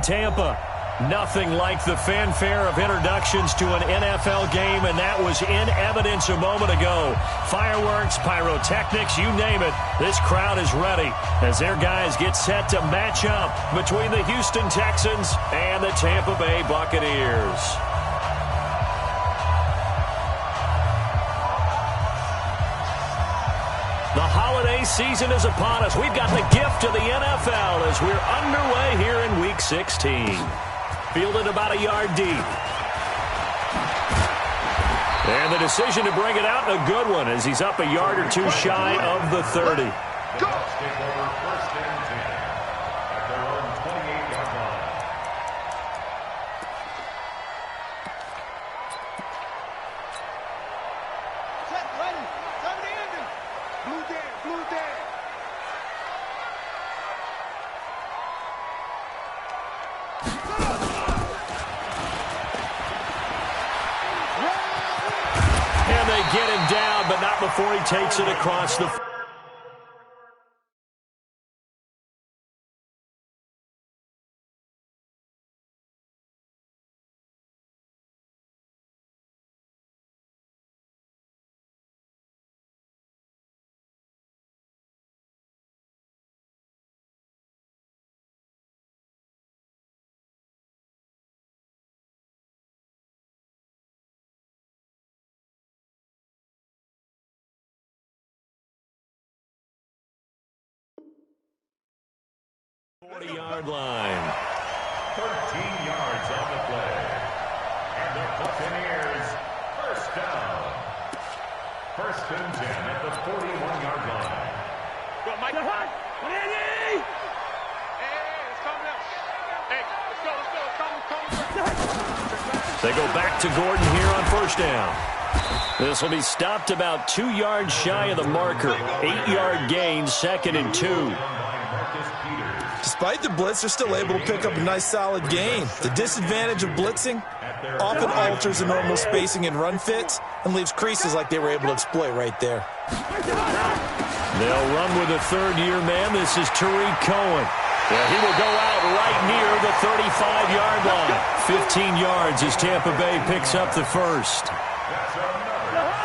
Tampa. Nothing like the fanfare of introductions to an NFL game, and that was in evidence a moment ago. Fireworks, pyrotechnics, you name it. This crowd is ready as their guys get set to match up between the Houston Texans and the Tampa Bay Buccaneers. The holiday season is upon us. We've got the gift of the NFL as we're underway here in Week 16. Fielded about a yard deep. And the decision to bring it out, a good one, as he's up a yard or two shy of the 30. Go! And they get him down, but not before he takes it across the... yard line. 13 yards on the play. And the Buccaneers, first down. First and 10 at the 41-yard line. Go, Mike. Hey, it's coming up. Hey, let's go. They go back to Gordon here on first down. This will be stopped about 2 yards shy of the marker. 8-yard gain, 2nd and 2. Despite the blitz, they're still able to pick up a nice solid gain. The disadvantage of blitzing often alters the normal spacing and run fits and leaves creases like they were able to exploit right there. They'll run with a third-year man. This is Tariq Cohen. Yeah, he will go out right near the 35-yard line. 15 yards as Tampa Bay picks up the first.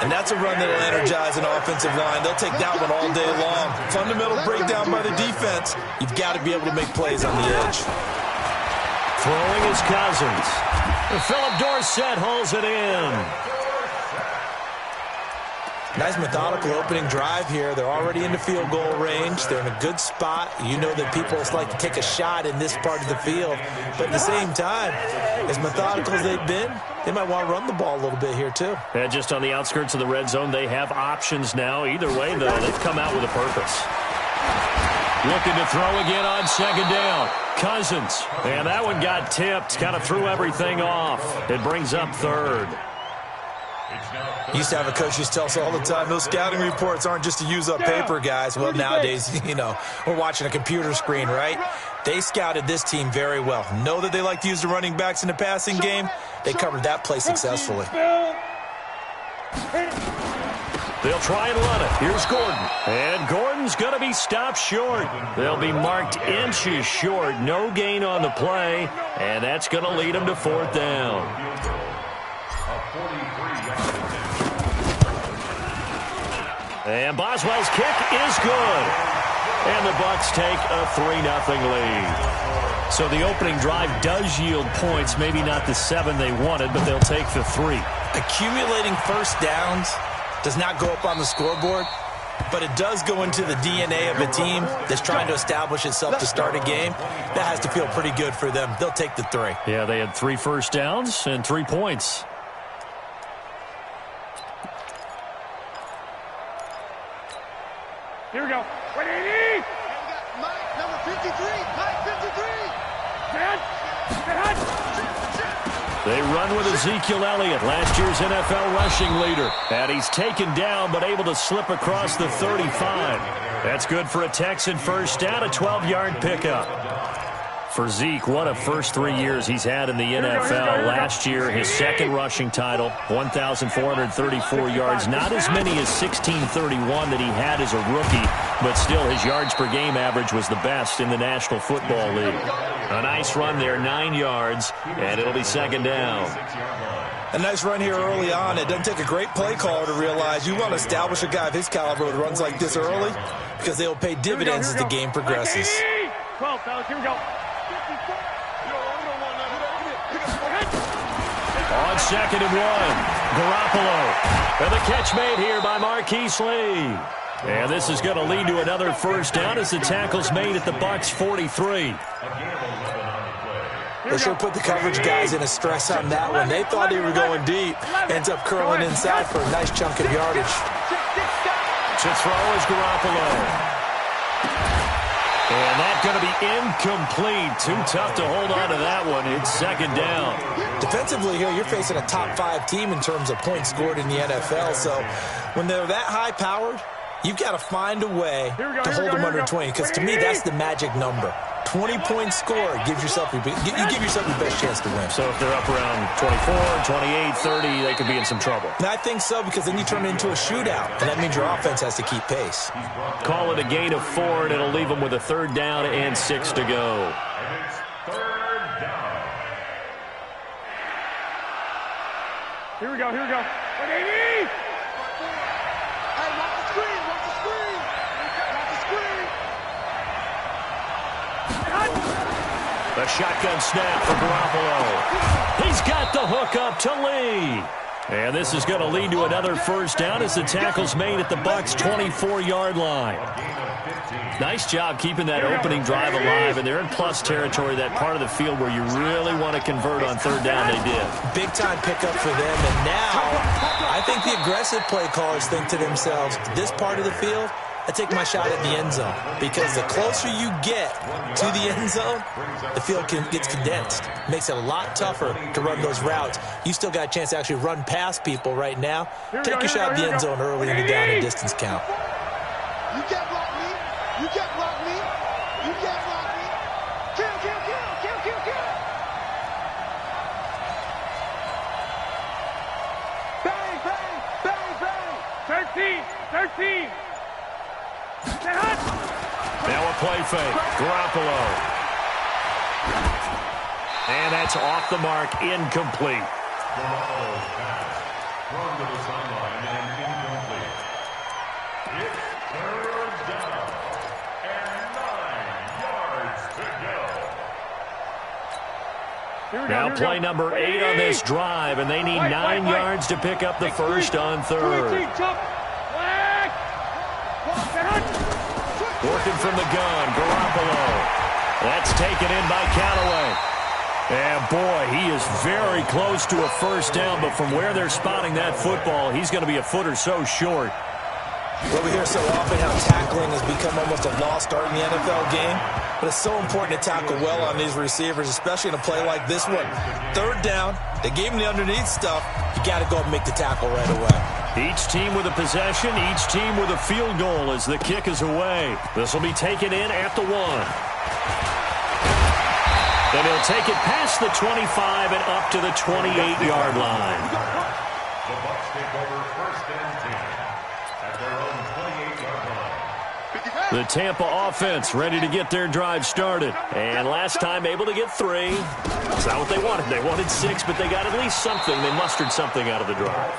And that's a run that will energize an offensive line. They'll take that one all day long. Fundamental breakdown by the defense. You've got to be able to make plays on the edge. Throwing is Cousins. Philip Dorsett hauls it in. Nice methodical opening drive here. They're already in the field goal range. They're in a good spot. You know that people like to take a shot in this part of the field. But at the same time, as methodical as they've been, they might want to run the ball a little bit here too. And just on the outskirts of the red zone, they have options now. Either way, though, they've come out with a purpose. Looking to throw again on second down. Cousins. And that one got tipped. Kind of threw everything off. It brings up third. Used to have a coach who used to tell us all the time, those scouting reports aren't just to use up paper, guys. Well, nowadays, you know, we're watching a computer screen, right? They scouted this team very well. Know that they like to use the running backs in the passing game. They covered that play successfully. They'll try and run it. Here's Gordon. And Gordon's going to be stopped short. They'll be marked inches short. No gain on the play. And that's going to lead them to fourth down. And Boswell's kick is good. And the Bucs take a 3-0 lead. So the opening drive does yield points. Maybe not the 7 they wanted, but they'll take the 3. Accumulating first downs does not go up on the scoreboard, but it does go into the DNA of a team that's trying to establish itself to start a game. That has to feel pretty good for them. They'll take the 3. Yeah, they had 3 first downs and 3 points. Here we go. What do you need? Mike, number 53. Mike, 53. They run with Ezekiel Elliott, last year's NFL rushing leader. And he's taken down, but able to slip across the 35. That's good for a Texan first down, a 12-yard pickup. For Zeke, what a first 3 years he's had in the NFL. Last year, his second rushing title, 1,434 yards. Not as many as 1,631 that he had as a rookie, but still his yards per game average was the best in the National Football League. A nice run there, 9 yards, and it'll be second down. A nice run here early on. It doesn't take a great play caller to realize you want to establish a guy of his caliber with runs like this early because they will pay dividends as the game progresses. 12, fellas, here we go. On second and 1, Garoppolo. And the catch made here by Marquise Lee. And this is going to lead to another first down as the tackle's made at the Bucs 43. They sure put the coverage guys in a stress on that one. They thought they were going deep. Ends up curling inside for a nice chunk of yardage. To throw is Garoppolo. And that's going to be incomplete. Too tough to hold on to that one. It's second down. Defensively here, you're facing a top-5 team in terms of points scored in the NFL. So when they're that high-powered, you've got to find a way to hold them under 20. Because to me, that's the magic number. 20-point score gives yourself you give yourself the best chance to win. So if they're up around 24, 28, 30, they could be in some trouble. And I think so, because then you turn it into a shootout, and that means your offense has to keep pace. Call it a gain of 4, and it'll leave them with a third down and 6 to go. And it's third down. Here we go, here we go. 180! Hey, watch the screen, watch the screen. Watch the screen. The shotgun snap for Garoppolo. He's got the hook up to Lee. And this is going to lead to another first down as the tackle's made at the Bucs 24-yard line. Nice job keeping that opening drive alive, and they're in plus territory, that part of the field where you really want to convert on third down. They did. Big-time pickup for them, and now I think the aggressive play callers think to themselves, this part of the field, I take my shot at the end zone, because the closer you get to the end zone, the field gets condensed. Makes it a lot tougher to run those routes. You still got a chance to actually run past people right now. Take your shot at the end zone early in the down and distance count. You can't block me. You can't block me. You can't block me. Kill, kill, kill, kill, kill, kill. Bang, bang, bang, bang. 13. Now a play fake. Garoppolo. And that's off the mark, incomplete. Garoppolo's pass thrown to the sideline and incomplete. It's third down and 9 yards to go. Now play number 8 on this drive, and they need 9 yards to pick up the first on third. Working from the gun, Garoppolo. That's taken in by Callaway. And boy, he is very close to a first down, but from where they're spotting that football, he's going to be a foot or so short. Well, we hear so often how tackling has become almost a lost art in the NFL game, but it's so important to tackle well on these receivers, especially in a play like this one. Third down, they gave him the underneath stuff. You got to go and make the tackle right away. Each team with a possession, each team with a field goal as the kick is away. This will be taken in at the 1. Then he'll take it past the 25 and up to the 28-yard line. The Bucs take over first and 10 at their own 28-yard line. The Tampa offense ready to get their drive started. And last time able to get 3. That's not what they wanted. They wanted 6, but they got at least something. They mustered something out of the drive.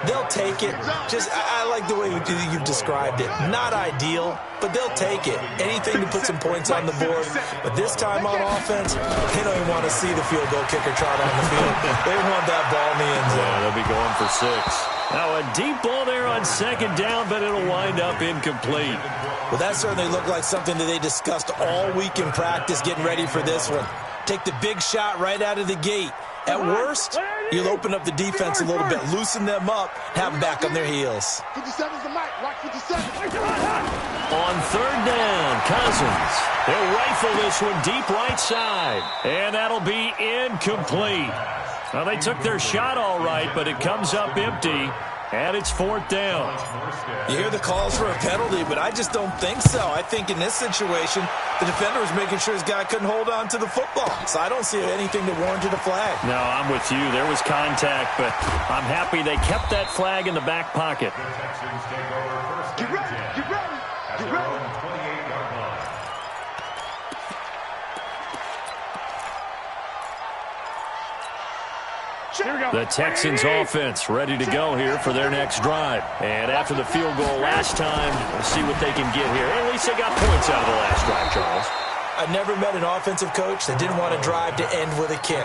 They'll take it. I like the way you've described it. Not ideal, but they'll take it. Anything to put some points on the board. But this time on offense, they don't even want to see the field goal kicker trot on the field. They want that ball in the end zone. Yeah, they'll be going for 6. Now a deep ball there on second down, but it'll wind up incomplete. Well, that certainly looked like something that they discussed all week in practice getting ready for this one. Take the big shot right out of the gate. At worst, you'll open up the defense a little bit, loosen them up, have them back on their heels. 57's the mic. Watch 57. On third down, Cousins. They'll rifle this one deep right side. And that'll be incomplete. Well, they took their shot all right, but it comes up empty. And it's fourth down. You hear the calls for a penalty, but I just don't think so. I think in this situation, the defender was making sure his guy couldn't hold on to the football. So I don't see anything that warranted a flag. No, I'm with you. There was contact, but I'm happy they kept that flag in the back pocket. The Texans take over first Get and ready. 10 Get ready. at Get their ready. own 28-yard line. The Texans offense ready to go here for their next drive. And after the field goal last time, we'll see what they can get here. At least they got points out of the last drive, Charles. I never met an offensive coach that didn't want to drive to end with a kick.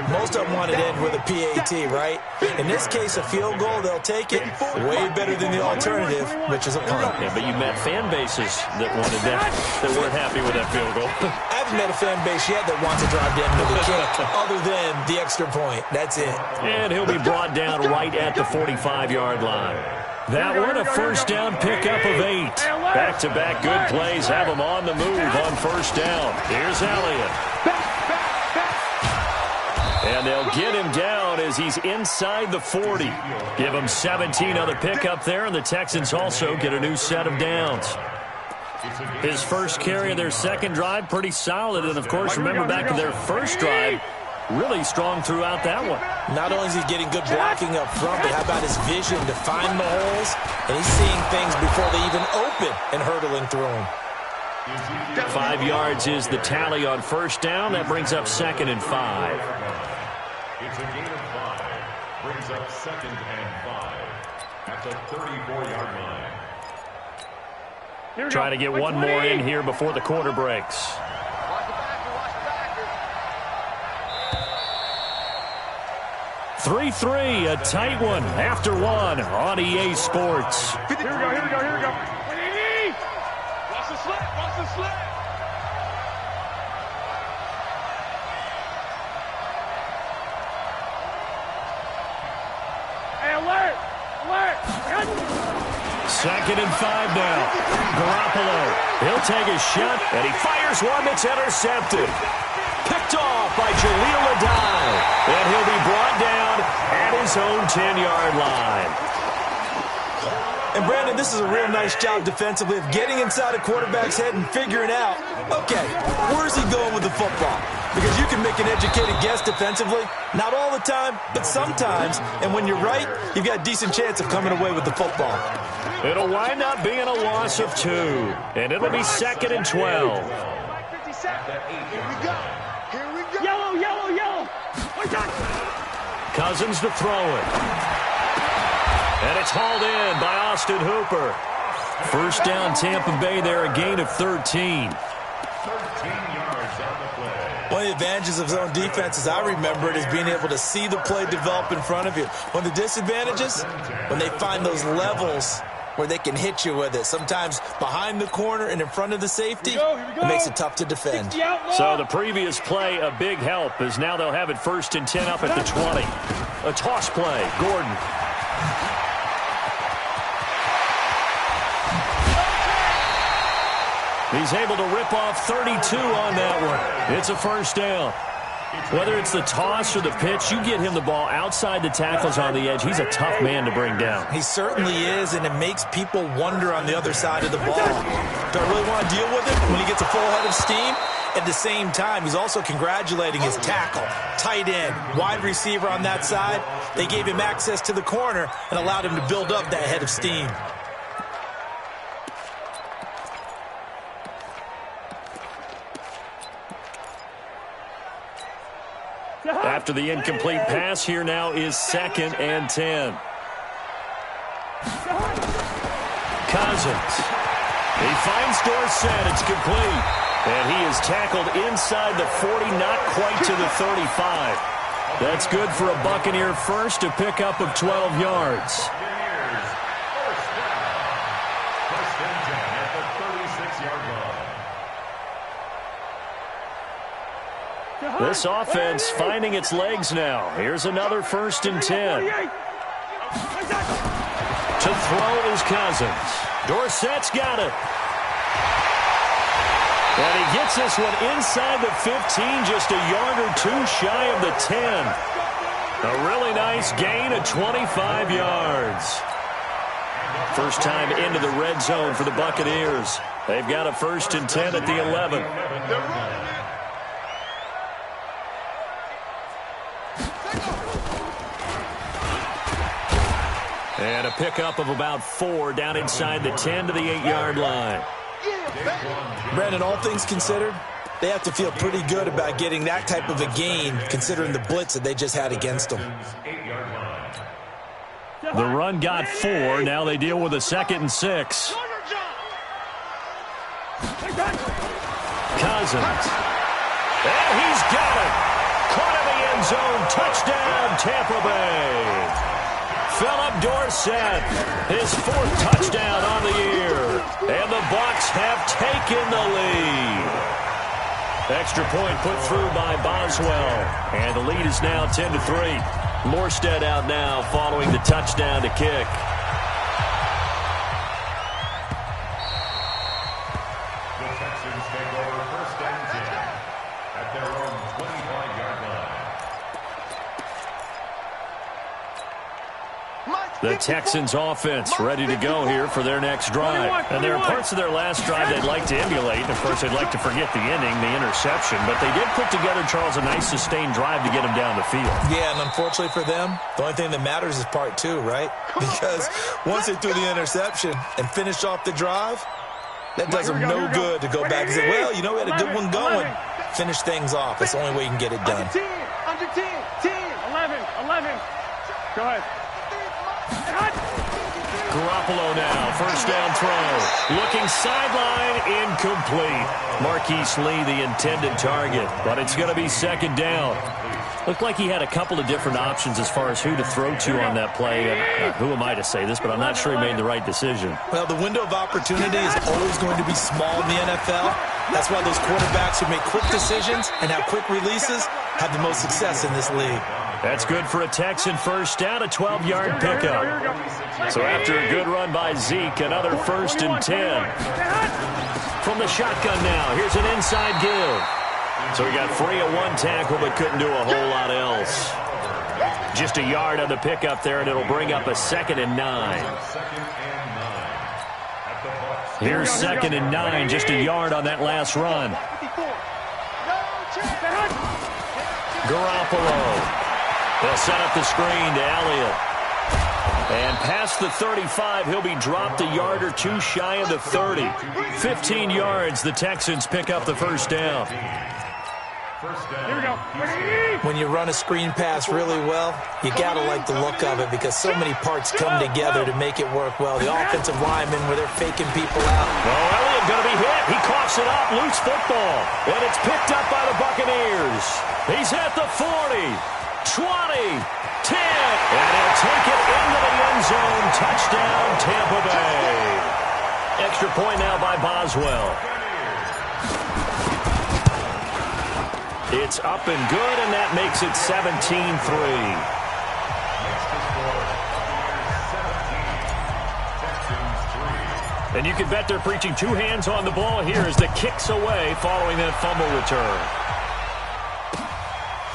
Most of them want to end with a PAT, right? In this case, a field goal, they'll take it. Way better than the alternative, which is a punt. Yeah, but you met fan bases that wanted that weren't happy with that field goal. I haven't met a fan base yet that wants to drive to end with a kick, other than the extra point. That's it. And he'll be brought down right at the 45-yard line. That one, a first down pickup of 8. Back-to-back good plays have him on the move on first down. Here's Elliott. And they'll get him down as he's inside the 40. Give him 17 on the pickup there, and the Texans also get a new set of downs. His first carry of their second drive, pretty solid. And, of course, remember back to their first drive, really strong throughout that one. Not only is he getting good blocking up front, but how about his vision to find the holes? And he's seeing things before they even open and hurdling through them. 5 yards is the tally on first down. That brings up 2nd and 5. It's a gain of 5. Brings up 2nd and 5 at the 34-yard line. Try to get one more in here before the quarter breaks. 3-3, a tight one after one on EA Sports. Here we go. Watch the slip. Hey, alert. 2nd and 5 now. Garoppolo, he'll take a shot, and he fires one that's intercepted. Picked off by Jaleel Adai, and he'll be brought down at his own 10-yard line. And, Brandon, this is a real nice job defensively of getting inside a quarterback's head and figuring out, okay, where's he going with the football? Because you can make an educated guess defensively, not all the time, but sometimes. And when you're right, you've got a decent chance of coming away with the football. It'll wind up being a loss of 2, and it'll be 2nd and 12. Yellow. Cousins to throw it. And it's hauled in by Austin Hooper. First down, Tampa Bay there, a gain of 13. 13 yards on the play. One of the advantages of zone defense, as I remember it, is being able to see the play develop in front of you. One of the disadvantages, when they find those levels where they can hit you with it. Sometimes behind the corner and in front of the safety, it makes it tough to defend. So the previous play, a big help, as now they'll have it 1st and 10 up at the 20. A toss play, Gordon. He's able to rip off 32 on that one. It's a first down. Whether it's the toss or the pitch, you get him the ball outside the tackles on the edge. He's a tough man to bring down. He certainly is, and it makes people wonder on the other side of the ball. Do I really want to deal with him when he gets a full head of steam? At the same time, he's also congratulating his tackle, tight end, wide receiver on that side. They gave him access to the corner and allowed him to build up that head of steam. After the incomplete pass, here now is 2nd and 10. Cousins. He finds Dorsett. It's complete. And he is tackled inside the 40, not quite to the 35. That's good for a Buccaneer first, a pickup of 12 yards. First and 10 at the 36-yard line. This offense finding its legs now. Here's another 1st and 10. To throw is Cousins. Dorsett's got it. And he gets this one inside the 15, just a yard or 2 shy of the 10. A really nice gain of 25 yards. First time into the red zone for the Buccaneers. They've got a 1st and 10 at the 11. And a pickup of about 4 down inside the 10 to the 8-yard line. Brandon, all things considered, They have to feel pretty good about getting that type of a gain, considering the blitz that they just had against them. The run got 4. Now they deal with a 2nd and 6. Cousins. And he's got it. Caught in the end zone. Touchdown, Tampa Bay. Philip Dorsett, his 4th touchdown on the year. And the Bucs have taken the lead. Extra point put through by Boswell. And the lead is now 10-3. Morstead out now following the touchdown to kick. The Texans take over 1st and 10 at their own 25-yard line. The Texans offense ready to go here for their next drive. And there are parts of their last drive they'd like to emulate. And of course, they'd like to forget the ending, the interception. But they did put together, Charles, a nice sustained drive to get them down the field. Yeah, and unfortunately for them, the only thing that matters is part 2, right? Because once they threw the interception and finished off the drive, that does them no good to go back and say, well, you know, we had a good one going. Finish things off. That's the only way you can get it done. Under 10, 11. Go ahead. Garoppolo now, 1st down throw. Looking sideline, incomplete. Marquise Lee, the intended target, but it's going to be 2nd down. Looked like he had a couple of different options as far as who to throw to on that play. And who am I to say this, but I'm not sure he made the right decision. Well, the window of opportunity is always going to be small in the NFL. That's why those quarterbacks who make quick decisions and have quick releases have the most success in this league. That's good for a Texan 1st down, a 12-yard pickup. So after a good run by Zeke, another 1st and 10. From the shotgun now, here's an inside give. So he got free of 1 tackle but couldn't do a whole lot else. Just a yard on the pickup there, and it'll bring up a 2nd and 9. Here's 2nd and 9, just a yard on that last run. Garoppolo. They'll set up the screen to Elliott. And past the 35, he'll be dropped a yard or 2 shy of the 30. 15 yards, the Texans pick up the 1st down. Here we go. When you run a screen pass really well, you got to like the look of it because so many parts come together to make it work well. The offensive linemen where they're faking people out. Well, Elliott going to be hit. He coughs it up. Loose football. And it's picked up by the Buccaneers. He's at the 40. 20, 10, and he'll take it into the end zone. Touchdown, Tampa Bay. Extra point now by Boswell. It's up and good, and that makes it 17-3. And you can bet they're preaching 2 hands on the ball here as the kick's away following that fumble return.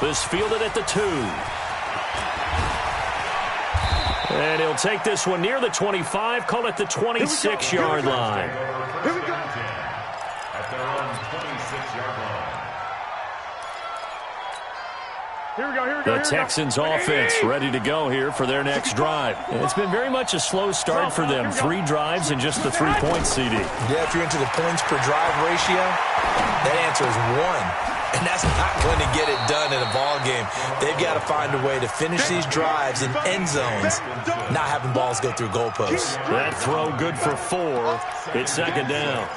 This fielded at the 2. And he'll take this one near the 25, call it the 26-yard line. Here we go. At their own 26-yard line. Here we go. The Texans offense ready to go here for their next drive. It's been very much a slow start for them. 3 drives and just the 3 points, CD. Yeah, if you're into the points per drive ratio, that answer is 1. And that's not going to get it done in a ball game. They've got to find a way to finish these drives in end zones, not having balls go through goalposts. That throw good for 4. It's 2nd down.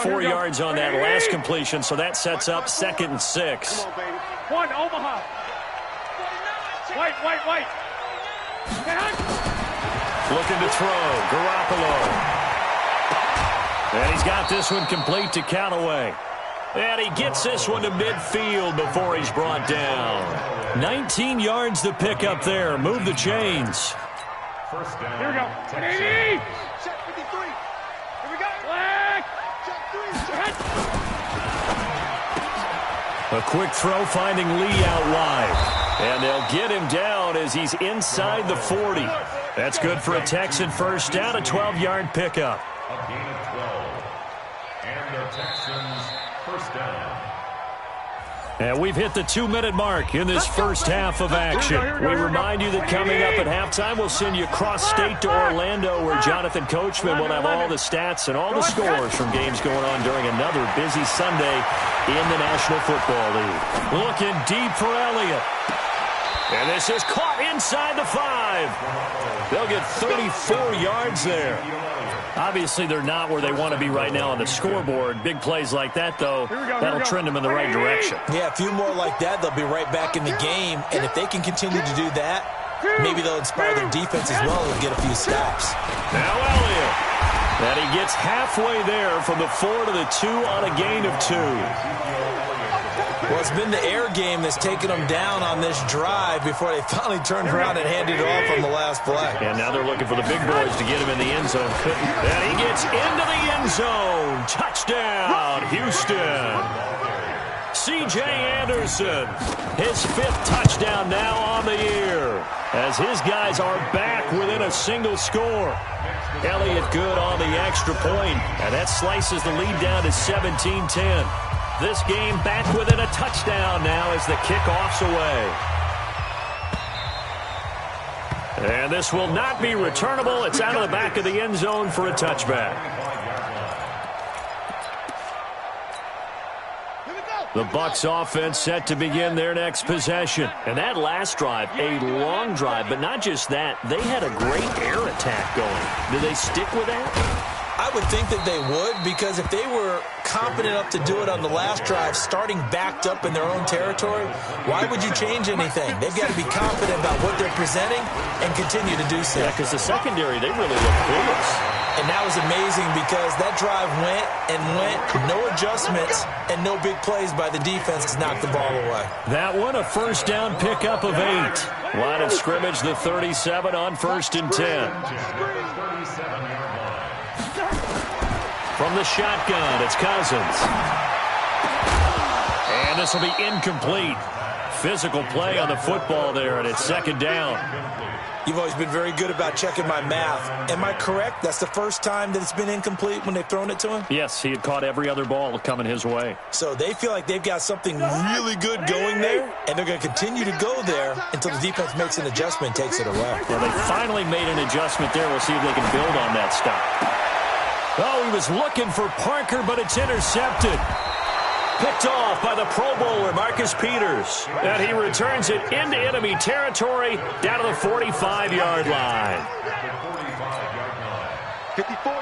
4 yards on that last completion, so that sets up 2nd and 6. One, Omaha. White. Looking to throw. Garoppolo. And he's got this one complete to Callaway. And he gets this one to midfield before he's brought down. 19 yards to pick up there. Move the chains. First down. Here we go. 180. Check 53. Here we go. Black. Check 3. A quick throw finding Lee out wide. And they'll get him down as he's inside the 40. That's good for a Texan 1st down, a 12-yard pickup. A gain of 12. And the Texans 1st down. And we've hit the 2-minute mark in this first half of action. We remind you that coming up at halftime, we'll send you cross-state to Orlando, where Jonathan Coachman will have all the stats and all the scores from games going on during another busy Sunday in the National Football League. Looking deep for Elliott. And this is caught inside the 5. They'll get 34 yards there. Obviously, they're not where they want to be right now on the scoreboard. Big plays like that, though, that'll trend them in the right direction. Yeah, a few more like that, they'll be right back in the game. And if they can continue to do that, maybe they'll inspire their defense as well and get a few stops. Now Elliott. And he gets halfway there from the 4 to the 2 on a gain of 2. Well, it's been the air game that's taken them down on this drive before they finally turned around and handed it off on the last play. And now they're looking for the big boys to get him in the end zone. And he gets into the end zone. Touchdown, Houston. C.J. Anderson, his 5th touchdown now on the year, as his guys are back within a single score. Elliott good on the extra point, and that slices the lead down to 17-10. This game back within a touchdown now as the kickoff's away. And this will not be returnable. It's out of the back of the end zone for a touchback. The Bucs offense set to begin their next possession. And that last drive, a long drive, but not just that. They had a great air attack going. Do they stick with that? I would think that they would, because if they were competent enough to do it on the last drive, starting backed up in their own territory, why would you change anything? They've got to be confident about what they're presenting and continue to do so. Yeah, because the secondary, they really look clueless. And that was amazing because that drive went and went, no adjustments, and no big plays by the defense to knock the ball away. That one, a first down pickup of 8. Line of scrimmage, the 37 on 1st and 10. From the shotgun, it's Cousins. And this will be incomplete. Physical play on the football there, and it's 2nd down. You've always been very good about checking my math. Am I correct? That's the first time that it's been incomplete when they've thrown it to him? Yes, he had caught every other ball coming his way. So they feel like they've got something really good going there, and they're going to continue to go there until the defense makes an adjustment and takes it away. Well, they finally made an adjustment there. We'll see if they can build on that stop. Oh, he was looking for Parker, but it's intercepted. Picked off by the Pro Bowler, Marcus Peters. And he returns it into enemy territory down to the 45-yard line. 54.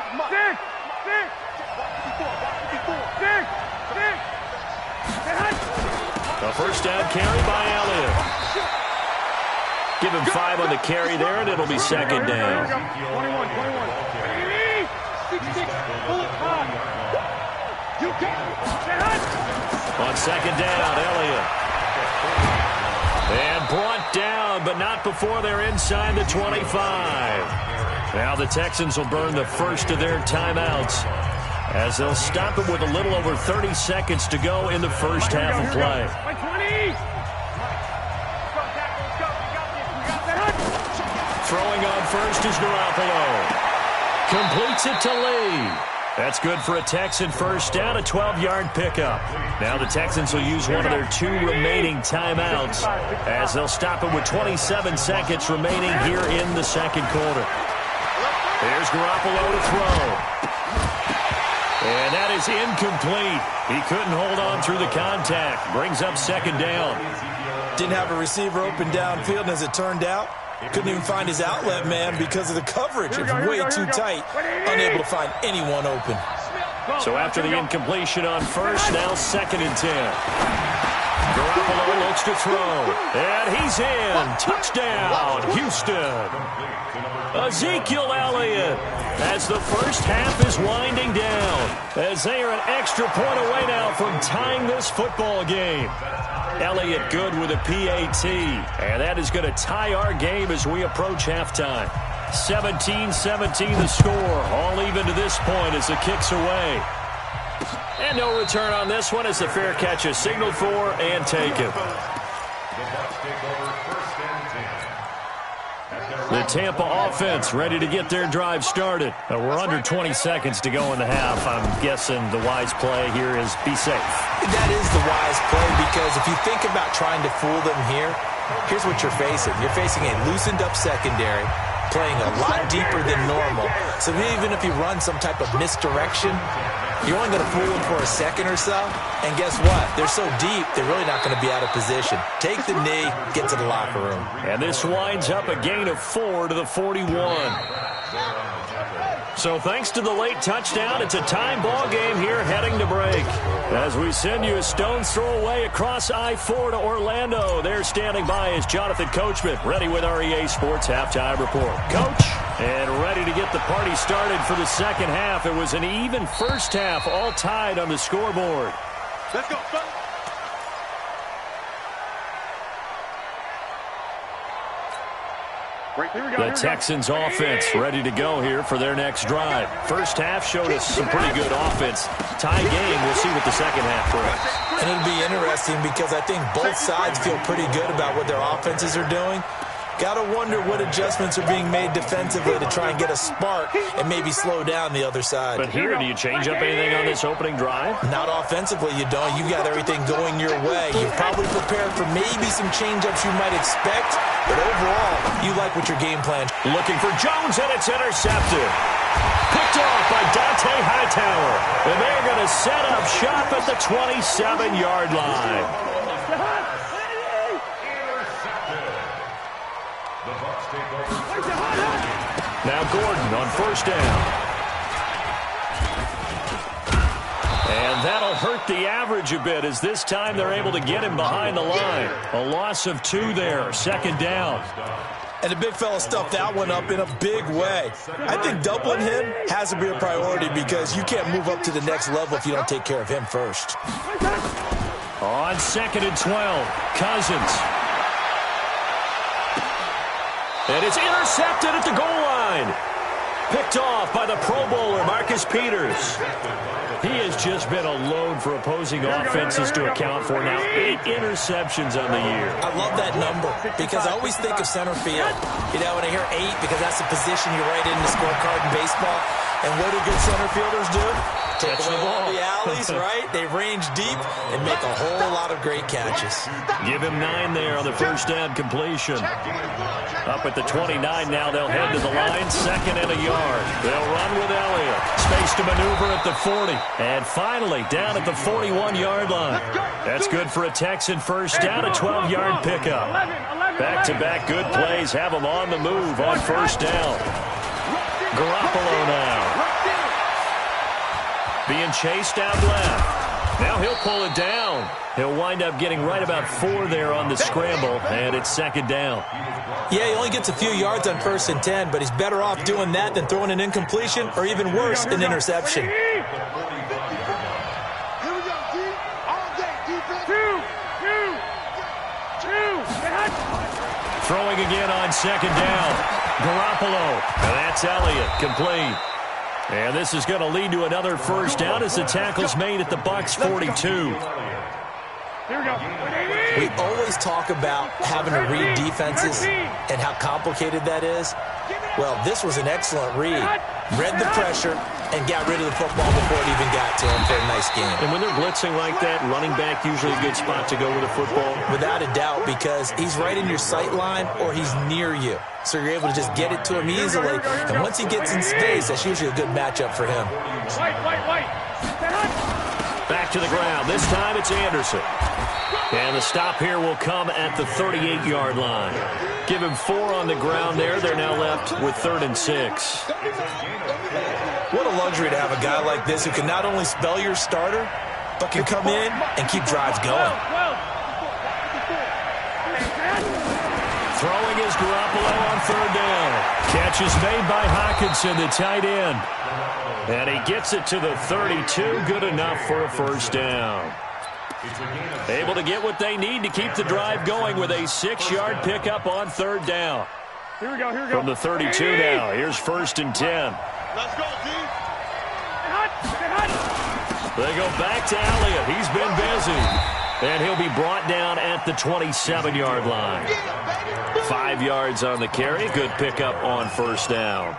A first down carry by Elliott. Give him 5 on the carry there, and it'll be 2nd down. 21. On 2nd down, Elliott. And brought down, but not before they're inside the 25. Now the Texans will burn the first of their timeouts as they'll stop it with a little over 30 seconds to go in the first half of play. Throwing on first is Garoppolo. Completes it to Lee. That's good for a Texan first down, a 12-yard pickup. Now the Texans will use one of their 2 remaining timeouts as they'll stop it with 27 seconds remaining here in the 2nd quarter. There's Garoppolo to throw. And that is incomplete. He couldn't hold on through the contact. Brings up 2nd down. Didn't have a receiver open downfield, and as it turned out, couldn't even find his outlet man because of the coverage. It was way too tight, unable to find anyone open. So after the incompletion on first, now 2nd and 10. Garoppolo looks to throw. And he's in. Touchdown, Houston. Ezekiel Elliott as the first half is winding down, as they are an extra point away now from tying this football game. Elliott good with a PAT, and that is going to tie our game as we approach halftime. 17-17 the score, all even to this point as the kick's away. And no return on this one as the fair catch is signaled for and taken. The Tampa offense ready to get their drive started. We're under 20 seconds to go in the half. I'm guessing the wise play here is be safe. That is the wise play, because if if you think about trying to fool them here, here's what you're facing. You're facing a loosened up secondary, playing a lot deeper than normal. So even if you run some type of misdirection, you're only going to fool them for a second or so. And guess what? They're so deep, they're really not going to be out of position. Take the knee, get to the locker room. And this winds up a gain of 4 to the 41. So thanks to the late touchdown, it's a time ball game here heading to break. As we send you a stone's throw away across I-4 to Orlando. There standing by is Jonathan Coachman, ready with our EA Sports Halftime Report. Coach, and ready to get the party started for the second half. It was an even first half, all tied on the scoreboard. Let's go, son. The Texans offense ready to go here for their next drive. First half showed us some pretty good offense. Tie game, we'll see what the second half brings. And it'll be interesting because I think both sides feel pretty good about what their offenses are doing. Got to wonder what adjustments are being made defensively to try and get a spark and maybe slow down the other side. But here, do you change up anything on this opening drive? Not offensively, you don't. You got everything going your way. You've probably prepared for maybe some change-ups you might expect, but overall, you like what your game plan. Looking for Jones, and it's intercepted. Picked off by Dante Hightower. And they're going to set up shop at the 27-yard line. Now Gordon on first down. And that'll hurt the average a bit as this time they're able to get him behind the line. A loss of 2 there, second down. And the big fella stuffed that one up in a big way. I think doubling him has to be a priority because you can't move up to the next level if you don't take care of him first. On second and 12, Cousins. And it's intercepted at the goal line. Picked off by the Pro Bowler, Marcus Peters. He has just been a load for opposing offenses to account for now. 8 interceptions on the year. I love that number because I always think of center field. You know, when I hear 8, because that's the position you write in the scorecard in baseball. And what do good center fielders do? Take away all the alleys, right? They range deep and make a whole lot of great catches. Give him 9 there on the first down completion. Up at the 29 now, they'll head to the line, second and a yard. They'll run with Elliott. Space to maneuver at the 40. And finally, down at the 41-yard line. That's good for a Texan first down, a 12-yard pickup. Back-to-back good plays have them on the move on first down. Garoppolo now. Being chased out left. Now he'll pull it down. He'll wind up getting right about 4 there on the scramble, and it's second down. Yeah, he only gets a few yards on first and 10, but he's better off doing that than throwing an incompletion or even worse, an interception. Here we go, D. All day, defense. Throwing again on second down. Garoppolo. And that's Elliott, complete. And this is going to lead to another first down as the tackle's made at the Bucs 42. Here we go. We always talk about having to read defenses and how complicated that is. Well, this was an excellent read. Read the pressure and got rid of the football before it even got to him for a nice game. And when they're blitzing like that, running back usually a good spot to go with a football. Without a doubt, because he's right in your sight line or he's near you. So you're able to just get it to him easily. And once he gets in space, that's usually a good matchup for him. Back to the ground. This time it's Anderson. And the stop here will come at the 38-yard line. Give him 4 on the ground there. They're now left with 3rd and 6. What a luxury to have a guy like this who can not only spell your starter, but can come in and keep drives going. Throwing is Garoppolo on 3rd down. Catch is made by Hockenson, the tight end. And he gets it to the 32. Good enough for a first down. Able to get what they need to keep the drive going with a 6-yard pickup on 3rd down. Here we go. From the 32 now, here's 1st and 10. Let's go, D. They go back to Elliott. He's been busy. And he'll be brought down at the 27-yard line. 5 yards on the carry. Good pickup on first down.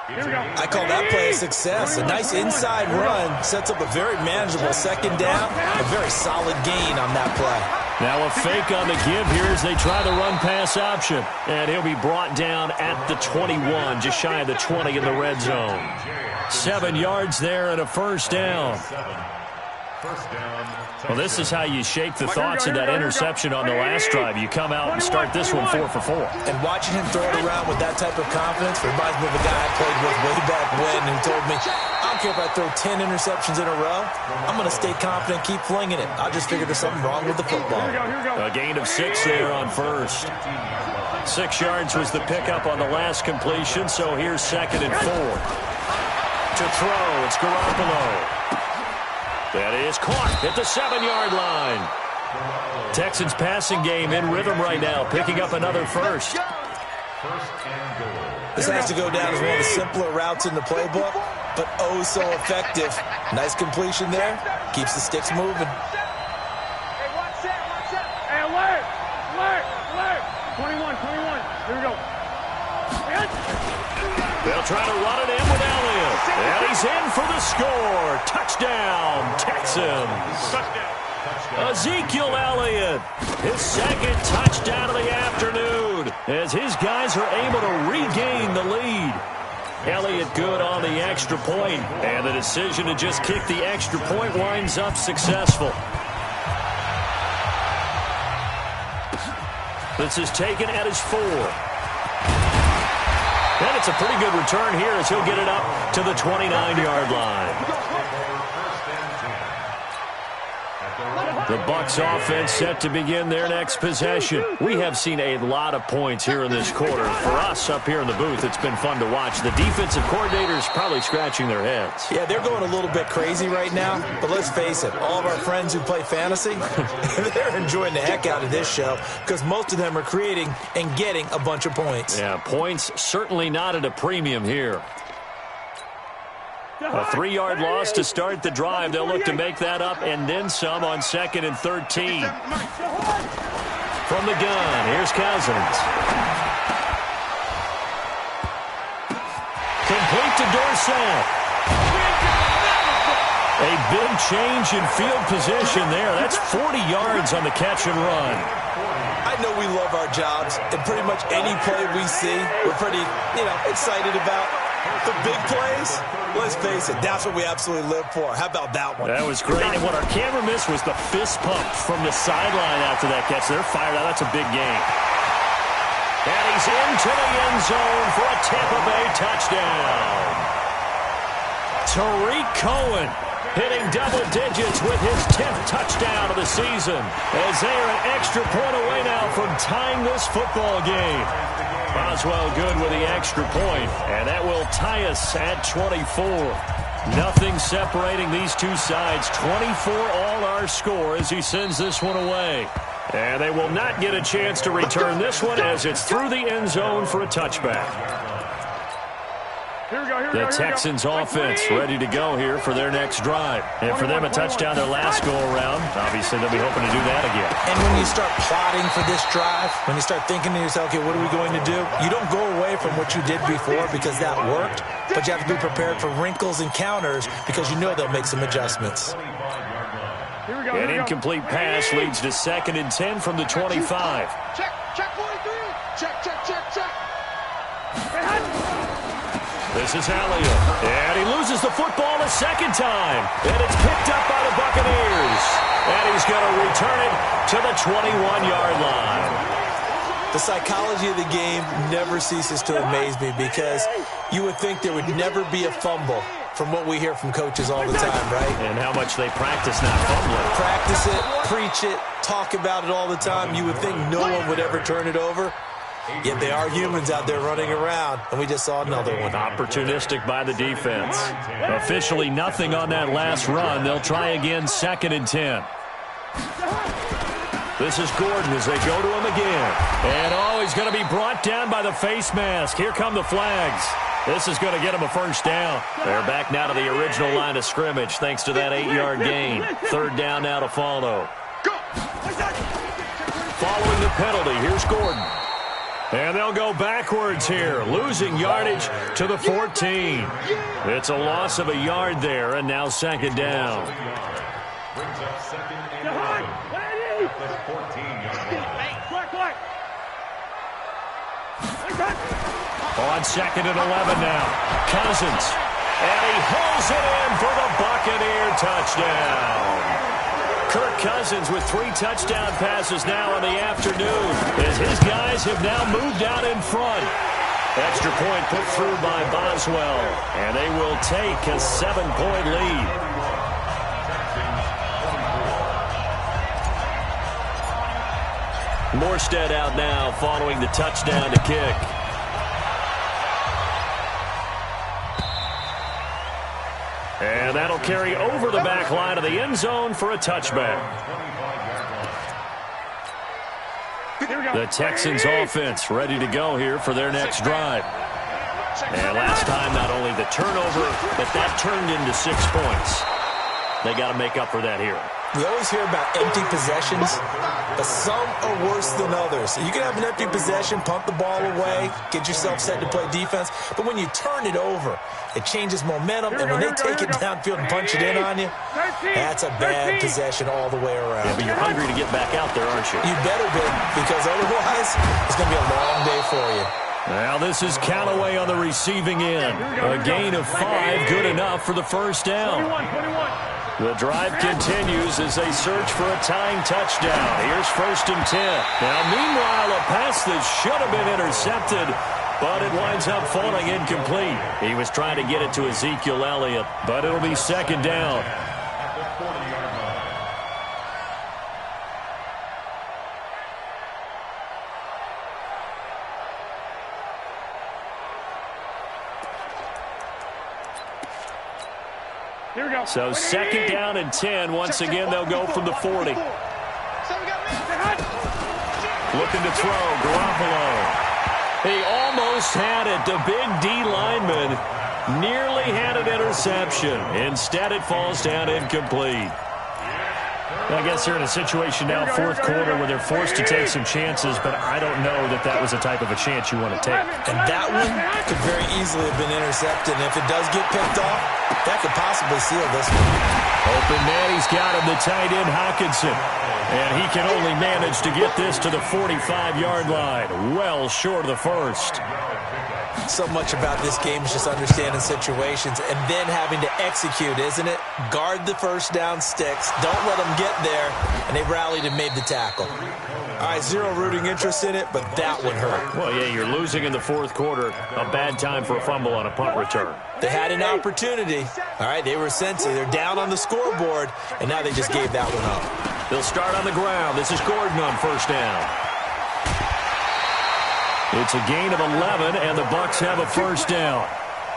I call that play a success. A nice inside run sets up a very manageable second down. A very solid gain on that play. Now a fake on the give here as they try the run-pass option. And he'll be brought down at the 21, just shy of the 20 in the red zone. 7 yards there and a first down. Well, this is how you shake the thoughts of that interception on the last drive. You come out and start this one 4 for 4. And watching him throw it around with that type of confidence reminds me of a guy I played with way back when who told me, I don't care if I throw 10 interceptions in a row. I'm going to stay confident, keep flinging it. I just figured there's something wrong with the football. A gain of 6 there on first. 6 yards was the pickup on the last completion, so here's 2nd and 4. To throw, it's Garoppolo. That is caught at the 7-yard line. Texans passing game in rhythm right now, picking up another first. This has to go down as one of the simpler routes in the playbook, but oh so effective. Nice completion there. Keeps the sticks moving. Hey, watch that, watch that. Hey, alert, alert, alert. 21, 21. Here we go. They'll try to run it in with Elliott. And he's in for the score. Touchdown, Texans. Ezekiel Elliott, his 2nd touchdown of the afternoon, as his guys are able to regain the lead. Elliott good on the extra point, and the decision to just kick the extra point winds up successful. This is taken at his 4. And it's a pretty good return here as he'll get it up to the 29-yard line. The Bucs offense set to begin their next possession. We have seen a lot of points here in this quarter. For us up here in the booth, it's been fun to watch. The defensive coordinators probably scratching their heads. Yeah, they're going a little bit crazy right now. But let's face it, all of our friends who play fantasy, they're enjoying the heck out of this show because most of them are creating and getting a bunch of points. Yeah, points certainly not at a premium here. A 3-yard loss to start the drive. They'll look to make that up and then some on 2nd and 13. From the gun, here's Cousins. Complete to Dorsett. A big change in field position there. That's 40 yards on the catch and run. I know we love our jobs, and pretty much any play we see, we're pretty, excited about. The big plays, let's face it, that's what we absolutely live for. How about that one? That was great. And what our camera missed was the fist pump from the sideline after that catch. They're fired out. That's a big game. And he's into the end zone for a Tampa Bay touchdown. Tariq Cohen hitting double digits with his 10th touchdown of the season, as they are an extra point away now from tying this football game. Boswell good with the extra point, and that will tie us at 24. Nothing separating these two sides. 24 all our score as he sends this one away. And they will not get a chance to return this one as it's through the end zone for a touchback. The Texans offense ready to go here for their next drive. And for them, a touchdown their last go-around. Obviously, they'll be hoping to do that again. And when you start plotting for this drive, when you start thinking to yourself, okay, what are we going to do? You don't go away from what you did before because that worked, but you have to be prepared for wrinkles and counters because you know they'll make some adjustments. An incomplete pass leads to 2nd and 10 from the 25. Check, 43. Check. This is Elliott, and he loses the football a 2nd time, and it's picked up by the Buccaneers, and he's going to return it to the 21-yard line. The psychology of the game never ceases to amaze me because you would think there would never be a fumble from what we hear from coaches all the time, right? And how much they practice not fumbling. Practice it, preach it, talk about it all the time. You would think no one would ever turn it over. Yet they are humans out there running around, and we just saw another one. Opportunistic by the defense. Officially nothing on that last run. They'll try again, 2nd and 10. This is Gordon as they go to him again. And, he's going to be brought down by the face mask. Here come the flags. This is going to get him a first down. They're back now to the original line of scrimmage thanks to that 8-yard gain. 3rd down now to follow. Following the penalty, here's Gordon. And they'll go backwards here, losing yardage to the 14. It's a loss of a yard there, and now second down. Brings up second and 11 at the 14-yard line. On second and 11 now, Cousins. And he hauls it in for the Buccaneer touchdown. Kirk Cousins with 3 touchdown passes now in the afternoon as his guys have now moved out in front. Extra point put through by Boswell, and they will take a 7-point lead. Morstead out now following the touchdown to kick. And that'll carry over the back line of the end zone for a touchback. The Texans offense ready to go here for their next drive. And last time, not only the turnover, but that turned into 6 points. They got to make up for that here. We always hear about empty possessions, but some are worse than others. So you can have an empty possession, pump the ball away, get yourself set to play defense, but when you turn it over, it changes momentum, and when they take it downfield and punch it in on you, that's a bad possession all the way around. Yeah, but you're hungry to get back out there, aren't you? You better be, because otherwise, it's going to be a long day for you. Now this is Callaway on the receiving end. A gain of 5, good enough for the first down. 21. The drive continues as they search for a tying touchdown. Here's 1st and 10. Now, meanwhile, a pass that should have been intercepted, but it winds up falling incomplete. He was trying to get it to Ezekiel Elliott, but it'll be second down. At the 40-yard line. Here we go. So second down and 10. Once again, they'll go from the 40. Looking to throw, Garoppolo. He almost had it. The big D lineman nearly had an interception. Instead, it falls down incomplete. I guess they're in a situation now, 4th quarter, where they're forced to take some chances, but I don't know that that was the type of a chance you want to take. And that one could very easily have been intercepted. And if it does get picked off, that could possibly seal this one. Open man, he's got him, the tight end, Hockenson. And he can only manage to get this to the 45-yard line, well short of the first. So much about this game is just understanding situations and then having to execute, isn't it? Guard the first down sticks. Don't let them get there. And they rallied and made the tackle. All right, zero rooting interest in it, but that one hurt. Well, yeah, you're losing in the 4th quarter. A bad time for a fumble on a punt return. They had an opportunity. All right, they were sensitive. They're down on the scoreboard, and now they just gave that one up. They'll start on the ground. This is Gordon on first down. It's a gain of 11, and the Bucs have a first down.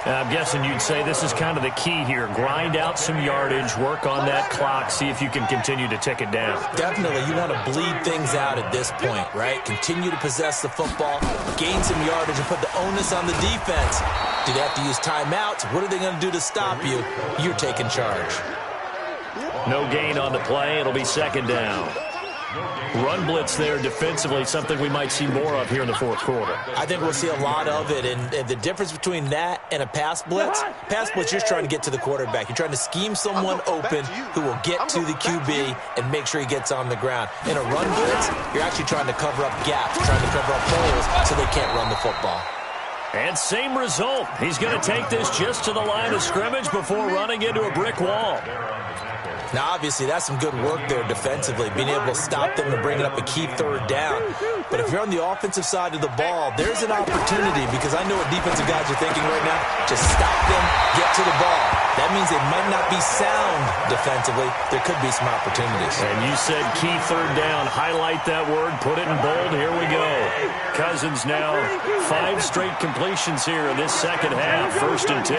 I'm guessing you'd say this is kind of the key here. Grind out some yardage, work on that clock, see if you can continue to tick it down. Definitely, you want to bleed things out at this point, right? Continue to possess the football, gain some yardage, and put the onus on the defense. Do they have to use timeouts? What are they going to do to stop you? You're taking charge. No gain on the play. It'll be second down. Run blitz there defensively, something we might see more of here in the 4th quarter. I think we'll see a lot of it, and the difference between that and a pass blitz, you're just trying to get to the quarterback. You're trying to scheme someone open who will get to the QB and make sure he gets on the ground. In a run blitz, you're actually trying to cover up gaps, trying to cover up holes so they can't run the football. And same result. He's going to take this just to the line of scrimmage before running into a brick wall. Now, obviously, that's some good work there defensively, being able to stop them and bringing up a key 3rd down. But if you're on the offensive side of the ball, there's an opportunity, because I know what defensive guys are thinking right now. Just stop them, get to the ball. That means they might not be sound defensively. There could be some opportunities. And you said key 3rd down. Highlight that word. Put it in bold. Here we go. Cousins now 5 straight completions here in this second half. 1st and 10.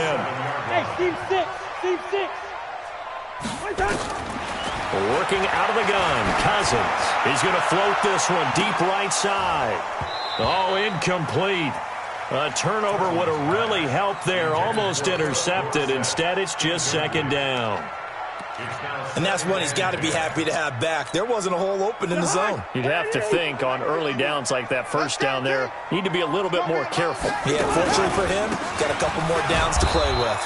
Hey, Steve 6. Steve 6. Working out of the gun, Cousins. He's going to float this one deep right side. Oh, incomplete. A turnover would have really helped there. Almost intercepted. Instead, it's just second down. And that's one he's got to be happy to have back. There wasn't a hole open in the zone. You'd have to think on early downs like that first down there, need to be a little bit more careful. Yeah, fortunately for him, got a couple more downs to play with.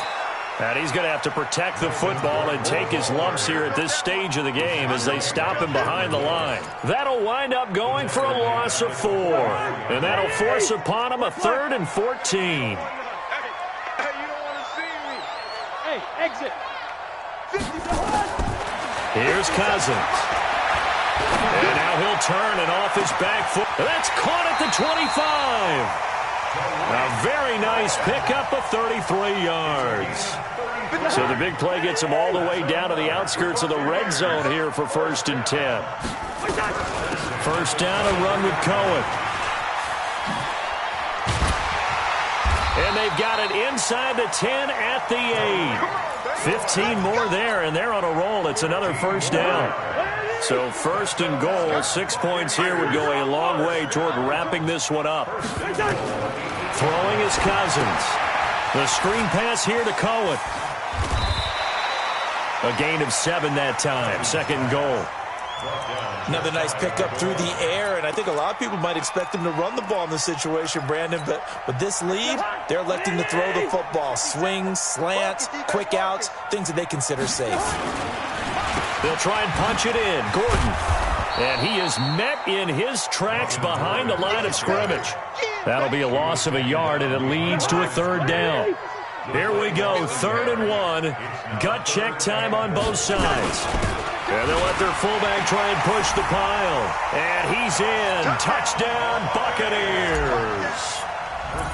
And he's going to have to protect the football and take his lumps here at this stage of the game as they stop him behind the line. That'll wind up going for a loss of 4. And that'll force upon him a 3rd and 14. Hey, you don't want to see me. Hey, exit. Here's Cousins. And now he'll turn and off his back foot. That's caught at the 25. A very nice pickup of 33 yards. So the big play gets him all the way down to the outskirts of the red zone here for 1st and 10. First down, a run with Cohen. And they've got it inside the 10 at the 8. 15 more there, and they're on a roll. It's another first down. So 1st and goal, 6 points here would go a long way toward wrapping this one up. Throwing is Cousins. The screen pass here to Cohen. A gain of 7 that time. 2nd and goal. Another nice pickup through the air, and I think a lot of people might expect him to run the ball in this situation, Brandon, but with this lead, they're electing to throw the football. Swings, slants, quick outs, things that they consider safe. They'll try and punch it in. Gordon. And he is met in his tracks behind the line of scrimmage. That'll be a loss of a yard, and it leads to a 3rd down. Here we go, 3rd and 1. Gut check time on both sides. And they'll let their fullback try and push the pile. And he's in. Touchdown, Buccaneers.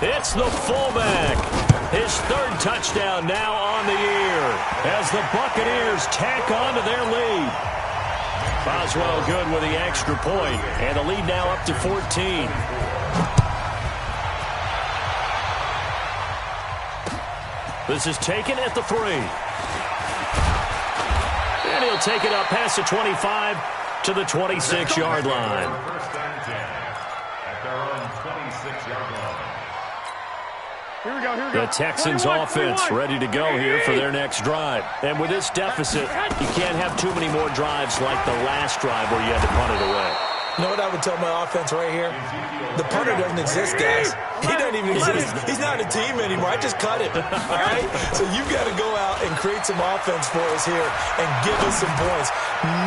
It's the fullback. His 3rd touchdown now on the year as the Buccaneers tack on to their lead. Boswell good with the extra point, and the lead now up to 14. This is taken at the 3. And he'll take it up past the 25 to the 26-yard line. First and 10 at their own 26-yard line. Here we go, here we go. The Texans 21, offense 21. ready to go here for their next drive. And with this deficit, you can't have too many more drives like the last drive where you had to punt it away. You know what I would tell my offense right here? The punter doesn't exist, guys. He doesn't even exist. He's not a team anymore. I just cut him, all right? So you've got to go out and create some offense for us here and give us some points.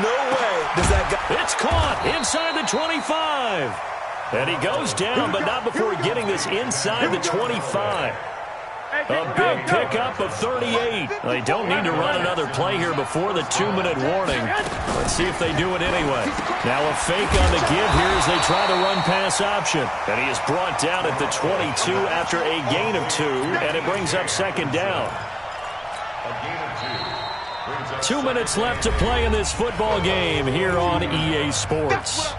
No way does that guy... It's caught inside the 25. And he goes down, but not before getting this inside the 25. A big pickup of 38. They don't need to run another play here before the 2-minute warning. Let's see if they do it anyway. Now a fake on the give here as they try the run-pass option. And he is brought down at the 22 after a gain of 2, and it brings up 2nd down. A gain of 2. 2 minutes left to play in this football game here on EA Sports.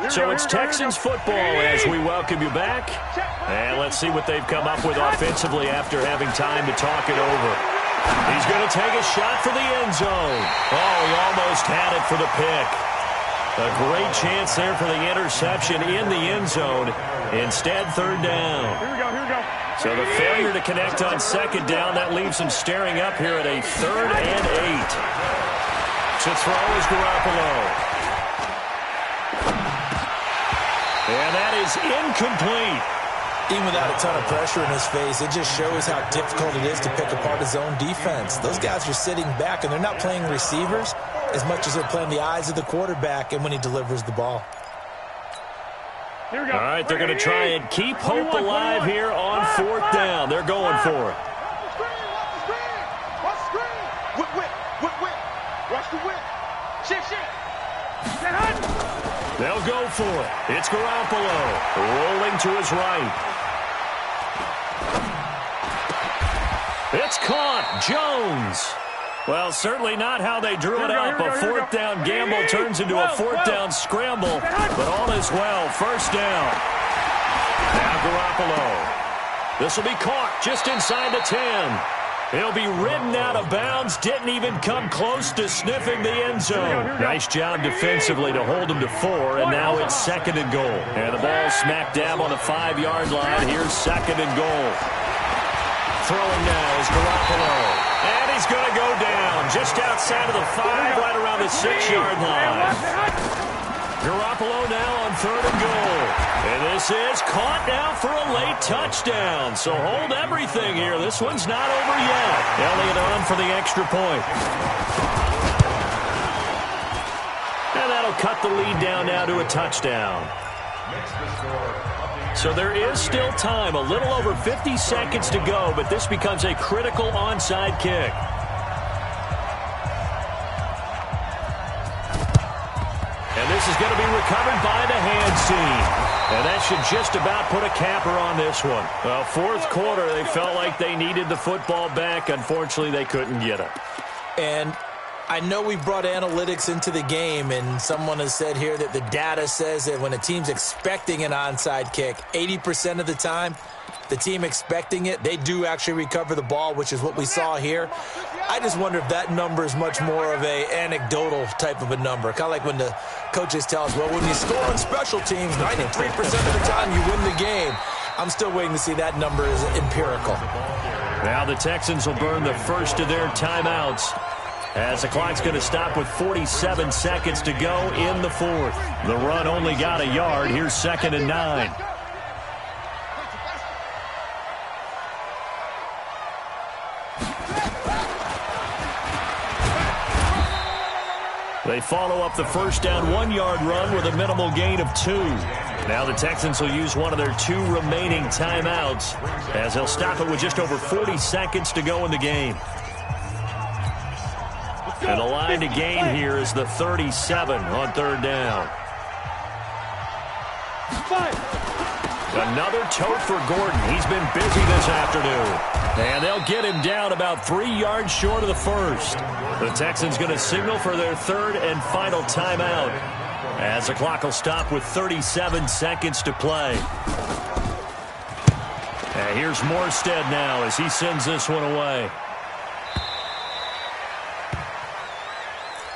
So it's Texans football as we welcome you back. And let's see what they've come up with offensively after having time to talk it over. He's going to take a shot for the end zone. Oh, he almost had it for the pick. A great chance there for the interception in the end zone. Instead, 3rd down. Here we go, here we go. So the failure to connect on 2nd down, that leaves him staring up here at a 3rd and 8. To throw is Garoppolo. And that is incomplete. Even without a ton of pressure in his face, it just shows how difficult it is to pick apart his own defense. Those guys are sitting back, and they're not playing receivers as much as they're playing the eyes of the quarterback and when he delivers the ball. Here we go. All right, they're going to try and keep hope alive here on 4th down. They're going for it. Watch the screen. Whip. Watch the whip. Shift. They'll go for it. It's Garoppolo rolling to his right. It's caught. Jones. Well, certainly not how they drew it up. A 4th down gamble turns into a 4th down scramble. But all is well. 1st down. Now Garoppolo. This will be caught just inside the 10. He'll be ridden out of bounds. Didn't even come close to sniffing the end zone. Nice job defensively to hold him to 4, and now it's 2nd and goal. And the ball smacked down on the 5-yard line. Here's 2nd and goal. throwing now is Garoppolo. And he's going to go down just outside of the 5, right around the 6-yard line. Garoppolo now on 3rd and goal. And this is caught now for a late touchdown. So hold everything here. This one's not over yet. Elliott on for the extra point. And that'll cut the lead down now to a touchdown. So there is still time, a little over 50 seconds to go, but this becomes a critical onside kick. And this is going to be recovered by the hands team. And that should just about put a capper on this one. Well, 4th quarter, they felt like they needed the football back. Unfortunately, they couldn't get it. And I know we brought analytics into the game, and someone has said here that the data says that when a team's expecting an onside kick, 80% of the time, the team expecting it, they do actually recover the ball, which is what we saw here. I just wonder if that number is much more of a anecdotal type of a number. Kind of like when the coaches tell us, well, when you score on special teams, 93% of the time you win the game. I'm still waiting to see that number is empirical. Now the Texans will burn the first of their timeouts, as the clock's going to stop with 47 seconds to go in the 4th. The run only got a yard. Here's 2nd and 9. They follow up the first down 1-yard run with a minimal gain of 2. Now the Texans will use one of their 2 remaining timeouts, as they'll stop it with just over 40 seconds to go in the game. And the line to gain here is the 37 on 3rd down. Another tote for Gordon. He's been busy this afternoon. And they'll get him down about 3 yards short of the first. The Texans going to signal for their 3rd and final timeout, as the clock will stop with 37 seconds to play. And here's Morstead now as he sends this one away.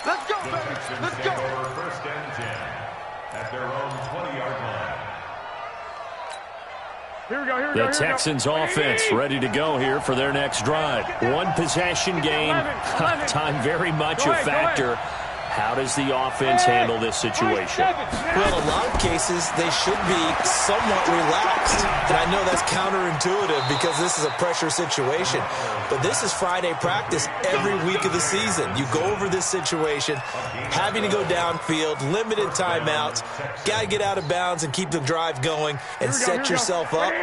Let's go, baby. Let's go. First and 10 at their own 20-yard line. Here we go. The Texans offense ready to go here for their next drive. 1 possession game. Time very much a factor. How does the offense handle this situation? Well, in a lot of cases, they should be somewhat relaxed. And I know that's counterintuitive because this is a pressure situation. But this is Friday practice every week of the season. You go over this situation, having to go downfield, limited timeouts, got to get out of bounds and keep the drive going and set yourself up.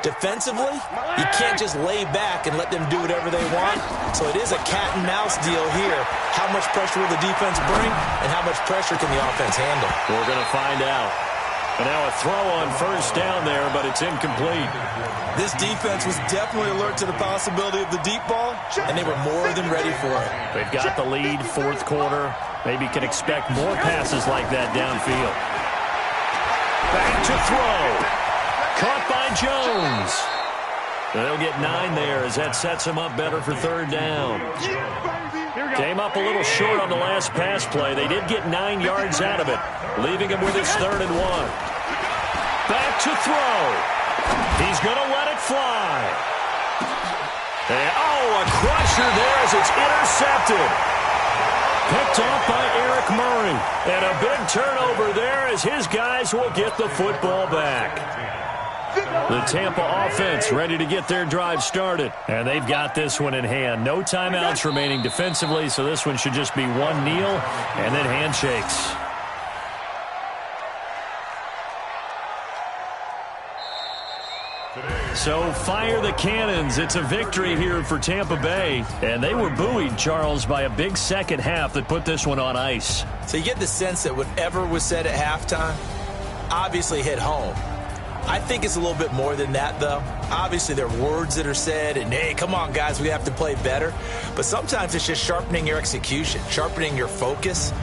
Defensively, you can't just lay back and let them do whatever they want. So it is a cat and mouse deal here. How much pressure will the defense bring, and how much pressure can the offense handle? We're going to find out. And now a throw on first down there, but it's incomplete. This defense was definitely alert to the possibility of the deep ball, and they were more than ready for it. They've got the lead, 4th quarter. Maybe can expect more passes like that downfield. Back to throw. Caught by Jones. They'll get 9 there as that sets him up better for 3rd down. Came up a little short on the last pass play. They did get 9 yards out of it, leaving him with his 3rd and 1. Back to throw. He's going to let it fly. And, a crusher there as it's intercepted. Picked off by Eric Murray. And a big turnover there as his guys will get the football back. The Tampa offense ready to get their drive started. And they've got this one in hand. No timeouts remaining defensively, so this one should just be 1 kneel and then handshakes. So fire the cannons. It's a victory here for Tampa Bay. And they were buoyed, Charles, by a big second half that put this one on ice. So you get the sense that whatever was said at halftime obviously hit home. I think it's a little bit more than that, though. Obviously, there are words that are said, and, hey, come on, guys, we have to play better. But sometimes it's just sharpening your execution, sharpening your focus.